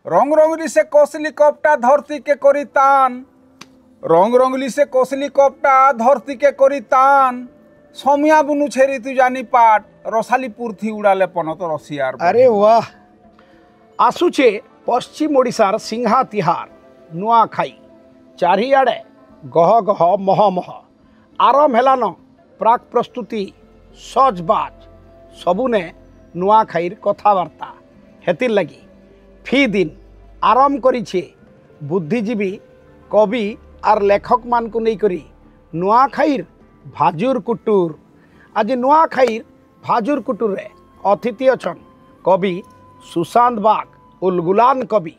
रंग रंगली से कोसली कपटा धरती के करी तान रंग रंगली से कोसली कपटा धरती के करी तान समिया बुनु छेरी तु जानी पाट रसाली पुरथी उड़ाले पनत रसियार। अरे वाह आसुचे पश्चिम ओडिशार सिंहा तिहार नुआ खाई चारिआडे गह गह मह मह आरंभ हेलान प्राक प्रस्तुति सजबाज सबुने नुआ खाईर कथबार्ता हेतिर लगी फी दिन आरंभ करिछे बुद्धिजीवी कवि आर लेखक मान को नहीं करी नुआ खाईर भाजुर कुटुर। आज नुआ खाईर भाजुर कुटुर रे अतिथि अछन कवि सुशांत बाग उलगुलान कवि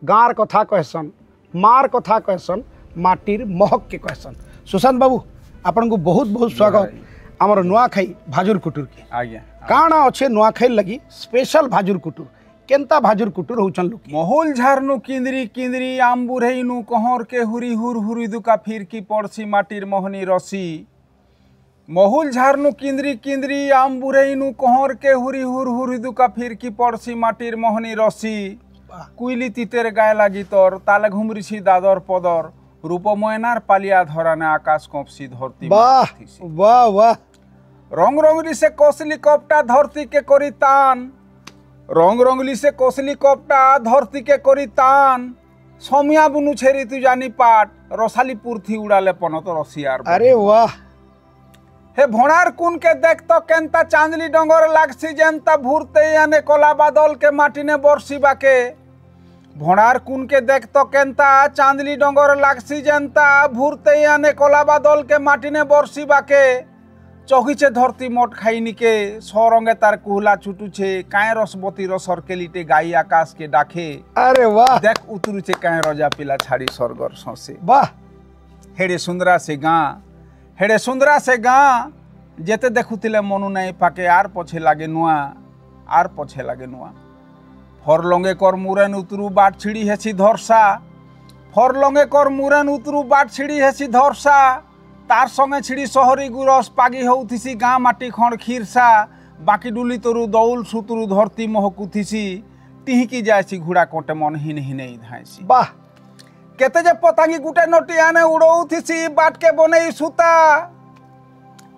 गाँर कथा कहसन मार कथा कहसन माटिर महक के कहसन। सुशांत बाबू आपन को बहुत बहुत स्वागत आमर नुआखाई भाजुर कुटुर के। आज्ञा काଣା अच्छे नुआखाई लगी स्पेशल भाजुर कुटुर केनता भाजुर कुटुर होचन लोग महुल झारनु किंदरी किंदरी आम्बुरेनु कहर के हुरी हुर हुरी दुका फिर की पड़सी माटिर मोहनी रसी महुल झारनु किंदरी किंदरी आम्बुरेनु कहर के हुरी हुर हुरी दुका फिर की पड़सी माटिर मोहनी रसी कुइली तीतेर गाय लागी तोर ताले घुमरिसी दादर पदर रूप मयनार पालिया धराने आकाश कपसी धरती। वाह वाह वाह रंग रंगली से कोसली कपटा धरती के करी तान रंग रंगली से कोसली कपटा धरती के करी तान समिया बुनु छेरी तु जानी पाट रसाली पुरथी उड़ाले पनत रसियार। अरे वाह हे भोनार कुन के देख तो केनता चांदली डंगर लागसी जेनता भूरते आने कला बादल के माटी ने बरसी बाके भोनार कुन के देख तो केनता चांदली डंगर लागसी जेनता भूरते आने कला बादल के माटी ने बरसी बाके चौकीचे धरती मोट खाईनी के सरंगे तार कुहला छुटुछे काए रसबती रसर के लिटे गाई आकाश के डाके। अरे वाह देख उतरुचे काए रजा पिला छाड़ी सरगर ससे वाह हेड़े सुंदरा से गाँ जेते देखुतिले मनु नहीं पाके आर पछे लागे नुआ फरलंगे कर मुरेन उतरू बाट छिड़ी हेसी धरसा फरलंगे कर मुरेन उतरू बाट छिड़ी हेसी धरसा तार संगे छिड़ी शहरी गुरस पागी होउथिसी गाँ माटी खण खीरसा बाकी डुली तोरु दौल सुतरु धरती महकुथिसी टिहिकी जायसी घुड़ा कोटे मन हिन हिने धायसी। वाह केते जे पतांगी गुटे नटी आने उड़ौथिसी बाट के बने सूता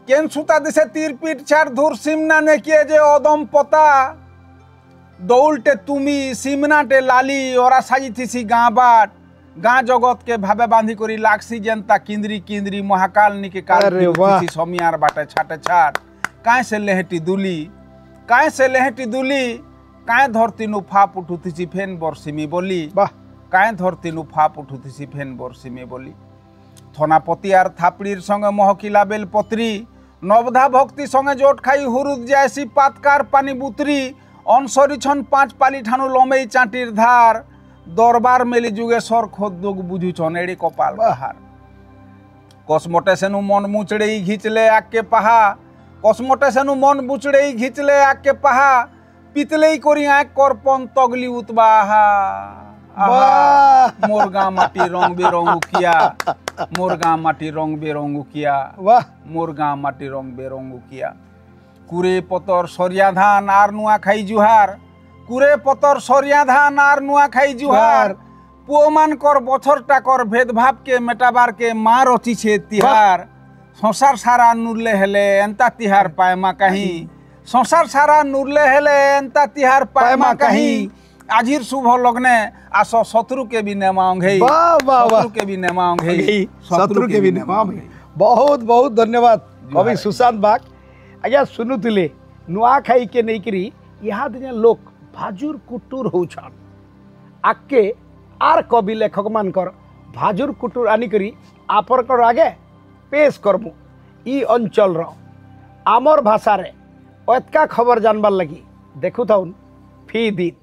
केन सूता दिसे तीर पीट चार धूर सिमना ने किए जे ओदम पता दौलटे तुमी सिमनाटे लाली ओरा साजी थीसी गाँ बाट गाँ जगत के भावे बांधी करी लागसी जनता किंदरी किंदरी महाकाल निके काल समियार बाटे छाटे छाट काए से लेहटी दुली काए धरती नु फाप उठुथीसी फेन बरसिमी बोली वाह काए धरती नु फाप उठुथीसी फेन बरसिमी बोली थनापति आर थापड़ीर संगे महकिला बेल पत्री नवधा भक्ति संगे जोट खाई हुरुद जायसी पातकार पानी बुतरी अनसरी छन पाँच पाली ठानु लमेई चाटीर धार दरबार मेली जुगेश्वर खोदुग बुझुछन एड़ी कपाल बहार कसमटे सेनु मन मुचड़े घिचले आके पहा कसमटे सेनु मन बुचड़े घिचले आके पहा पितले करी आँख करपन तगली उतबाहा मोर गाँ माटी रंग बेरंगु किया मोर गाँ माटी रंग बेरंगु किया वाह मोर गाँ माटी रंग बेरंगु किया कुरे पतर सरिया धान आर नुआ खाई जुहार कुरे पतर सरिया धान आर नुआ खाई जुहार पुओमान कर बछरटा कर भेदभाव के मेटाबार के माँ रचिछे तिहार संसार सारा नुरले हेले एंता तिहार पायमा कहीं संसार सारा नुरले हेले एंता तिहार पायमा कहीं आजिर शुभ लग्ने आसो शत्रु के भी नेमाओंगे शत्रु के भी नेमाओंगे शत्रु के भी नेमाओंगे। बहुत बहुत धन्यवाद कवि सुशांत बाग। आज्ञा सुनुतिले नुआखाई के नहीं करी यहाँ दिन लोक भाजुर कुटुर होछन आके आर कवि लेखक मानकर भाजुर कुटुर आनिकरी आपरकर आगे पेश करमु ई अंचल रो आमर भाषा रे एतका खबर जानबार लगी देखु थाउन फी दिन।